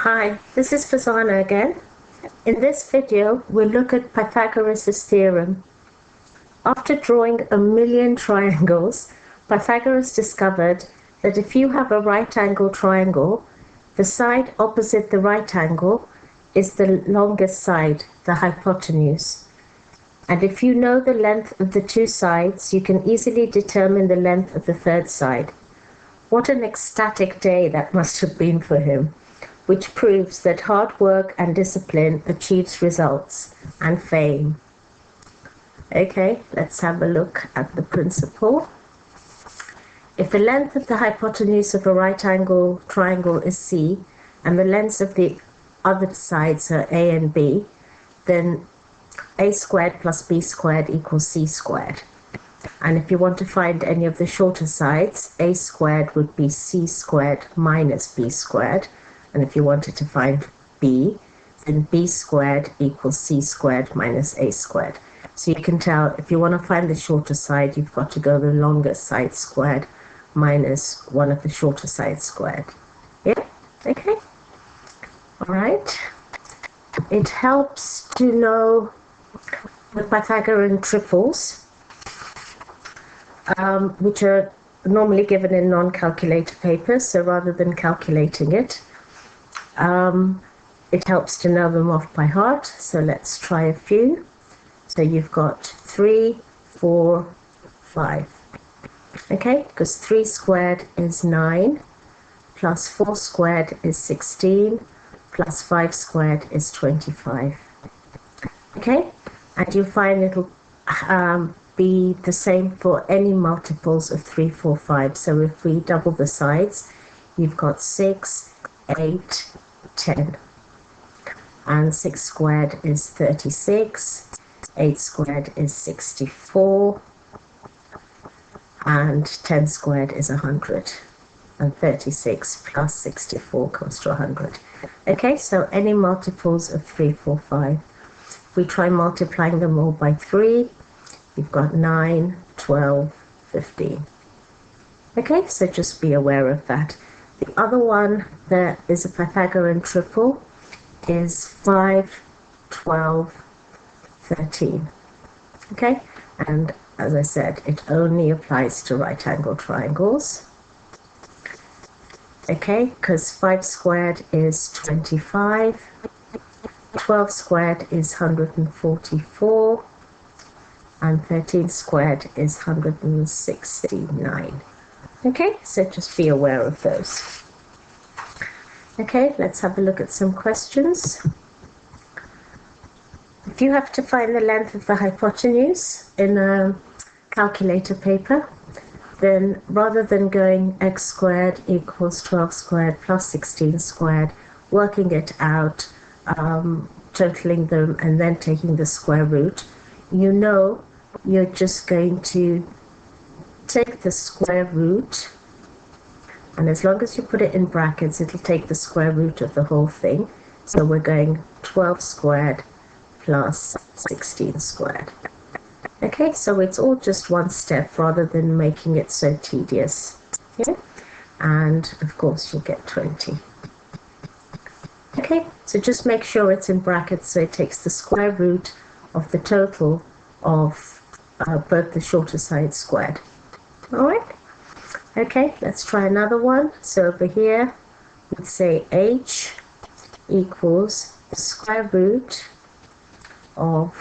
Hi, this is Fazana again. In this video, we'll look at Pythagoras' theorem. After drawing 1,000,000 triangles, Pythagoras discovered that if you have a right-angled triangle, the side opposite the right angle is the longest side, the hypotenuse. And if you know the length of the two sides, you can easily determine the length of the third side. What an ecstatic day that must have been for him, which proves that hard work and discipline achieves results and fame. Okay, let's have a look at the principle. If the length of the hypotenuse of a right angle triangle is C, and the lengths of the other sides are A and B, then A squared plus B squared equals C squared. And if you want to find any of the shorter sides, A squared would be C squared minus B squared. And if you wanted to find B, then B squared equals C squared minus A squared. So you can tell if you want to find the shorter side, you've got to go the longer side squared minus one of the shorter sides squared. Yeah? Okay? All right. It helps to know the Pythagorean triples, which are normally given in non-calculator papers. So rather than calculating it, it helps to know them off by heart. So let's try a few. So you've got 3, 4, 5. Okay, because 3 squared is 9, plus 4 squared is 16, plus 5 squared is 25. Okay, and you find it'll be the same for any multiples of 3, 4, 5. So if we double the sides, you've got 6, 8, 10. And 6 squared is 36, 8 squared is 64, and 10 squared is 100. And 36 plus 64 comes to 100. Okay, so any multiples of 3, 4, 5. We try multiplying them all by 3. You've got 9, 12, 15. Okay, so just be aware of that. The other one that is a Pythagorean triple is 5, 12, 13. Okay, and as I said, it only applies to right-angled triangles. Okay, because 5 squared is 25, 12 squared is 144, and 13 squared is 169. Okay, so just be aware of those. Okay, let's have a look at some questions. If you have to find the length of the hypotenuse in a calculator paper, then rather than going x squared equals 12 squared plus 16 squared, working it out, totaling them, and then taking the square root, you know you're just going to take the square root, and as long as you put it in brackets, it'll take the square root of the whole thing. So we're going 12 squared plus 16 squared. Okay, so it's all just one step rather than making it so tedious. Yeah? And of course you'll get 20. Okay, so just make sure it's in brackets so it takes the square root of the total of both the shorter sides squared. All right? Okay, let's try another one. So over here, we'd say h equals the square root of,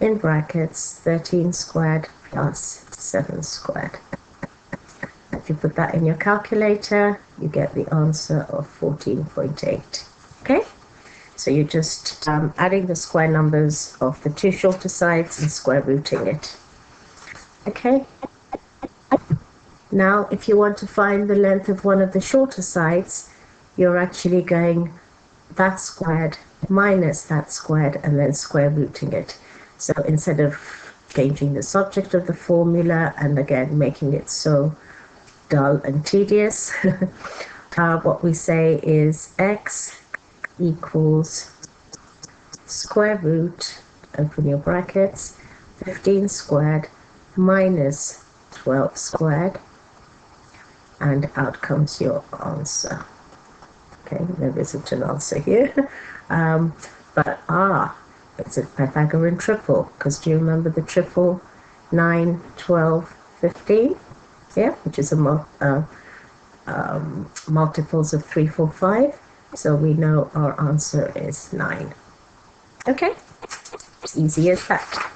in brackets, 13 squared plus 7 squared. If you put that in your calculator, you get the answer of 14.8. Okay? So you're just adding the square numbers of the two shorter sides and square rooting it. Okay? Now, if you want to find the length of one of the shorter sides, you're actually going that squared minus that squared and then square rooting it. So instead of changing the subject of the formula and again making it so dull and tedious, what we say is x equals square root, open your brackets, 15 squared minus 12 squared, and out comes your answer. Okay, there isn't an answer here. But it's a Pythagorean triple, because do you remember the triple 9, 12, 15? Yeah, which is a multiples of 3, 4, 5. So we know our answer is 9. Okay, as easy as that.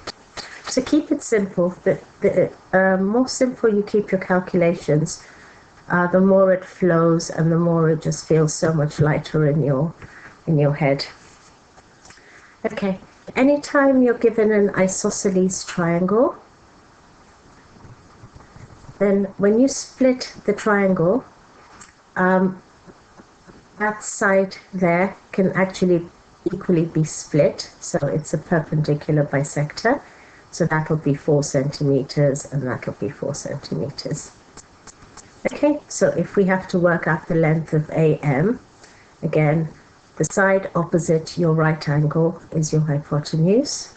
So keep it simple. The more simple you keep your calculations, the more it flows and the more it just feels so much lighter in your head. Okay, anytime you're given an isosceles triangle, then when you split the triangle, that side there can actually equally be split. So it's a perpendicular bisector. So that'll be 4 centimeters and that'll be 4 centimeters. Okay, so if we have to work out the length of AM, again, the side opposite your right angle is your hypotenuse.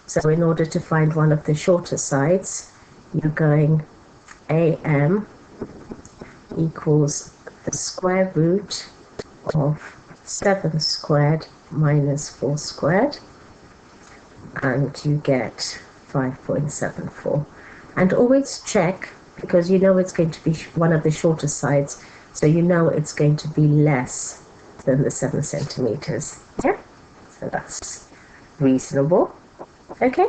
So in order to find one of the shorter sides, you're going AM equals the square root of 7 squared minus 4 squared, and you get 5.74. And always check, because you know it's going to be one of the shorter sides, so you know it's going to be less than the 7 centimeters. Yeah, so that's reasonable. Okay,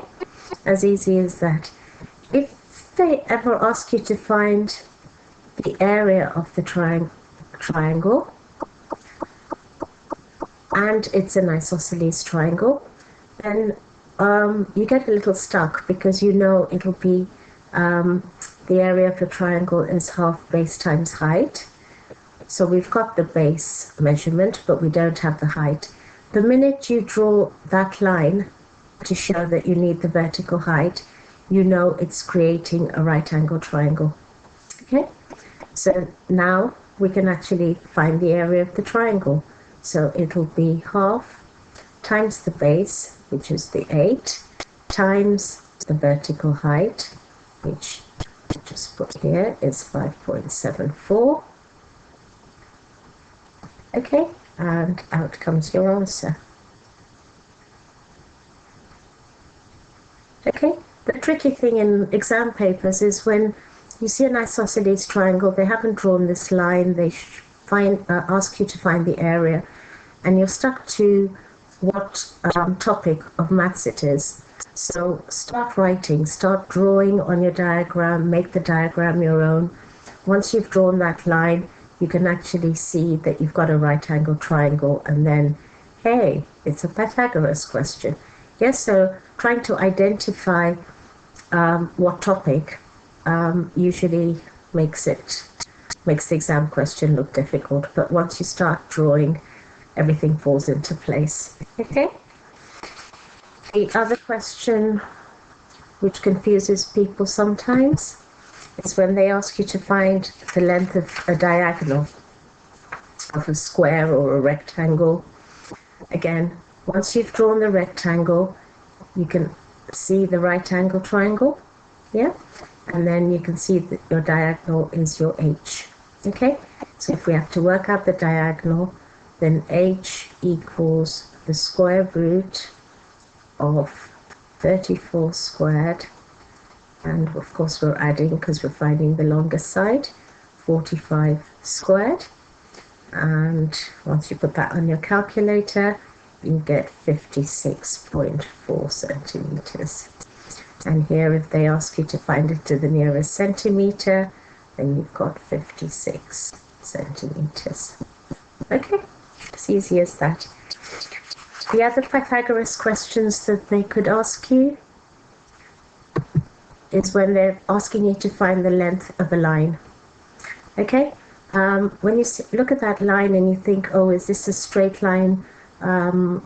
as easy as that. If they ever ask you to find the area of the triangle, and it's an isosceles triangle, then you get a little stuck, because you know it'll be the area of the triangle is half base times height. So we've got the base measurement, but we don't have the height. The minute you draw that line to show that you need the vertical height, you know it's creating a right angle triangle. Okay, so now we can actually find the area of the triangle. So it'll be half times the base, which is the 8, times the vertical height, which I just put here is 5.74. Okay, and out comes your answer. Okay, the tricky thing in exam papers is when you see an isosceles triangle, they haven't drawn this line, they ask you to find the area, and you're stuck to what topic of maths it is. So start writing, start drawing on your diagram, make the diagram your own. Once you've drawn that line, you can actually see that you've got a right angle triangle, and then, hey, it's a Pythagoras question. Yes, so trying to identify what topic usually makes the exam question look difficult, but once you start drawing, everything falls into place. Okay? The other question which confuses people sometimes is when they ask you to find the length of a diagonal of a square or a rectangle. Again, once you've drawn the rectangle, you can see the right angle triangle, yeah? And then you can see that your diagonal is your h. Okay? So if we have to work out the diagonal, then h equals the square root of 34 squared, and of course we're adding because we're finding the longest side, 45 squared, and once you put that on your calculator, you get 56.4 centimeters. And here, if they ask you to find it to the nearest centimeter, then you've got 56 centimeters. Okay, as easy as that. The other Pythagoras questions that they could ask you is when they're asking you to find the length of a line. Okay, when you look at that line and you think, oh, is this a straight line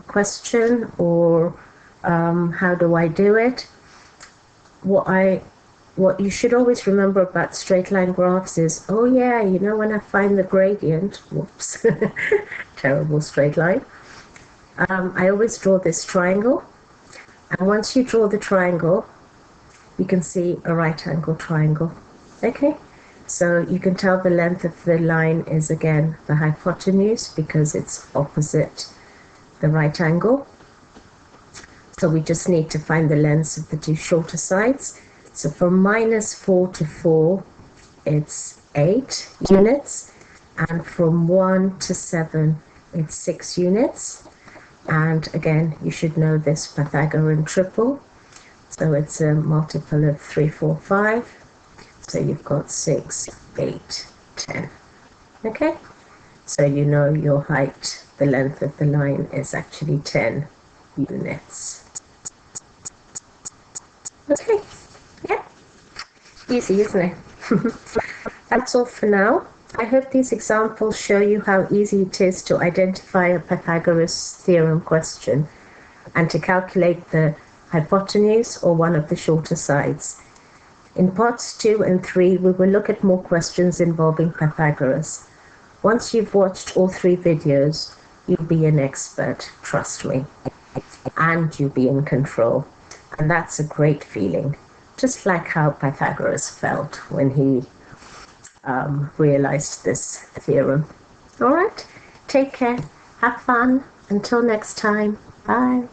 question, or how do I do it? What you should always remember about straight line graphs is, oh yeah, you know, when I find the gradient, whoops, terrible straight line, I always draw this triangle, and once you draw the triangle, you can see a right angle triangle. Okay, So you can tell the length of the line is again the hypotenuse because it's opposite the right angle. So we just need to find the lengths of the two shorter sides. So from -4 to 4, it's 8 units. And from 1 to 7, it's 6 units. And again, you should know this Pythagorean triple. So it's a multiple of 3, 4, 5. So you've got 6, 8, 10. Okay? So you know your height, the length of the line is actually 10 units. Okay, yeah, easy, isn't it? That's all for now. I hope these examples show you how easy it is to identify a Pythagoras theorem question and to calculate the hypotenuse or one of the shorter sides. In parts 2 and 3, we will look at more questions involving Pythagoras. Once you've watched all 3 videos, you'll be an expert, trust me, and you'll be in control. And that's a great feeling, just like how Pythagoras felt when he realized this theorem. All right, take care, have fun. Until next time, bye.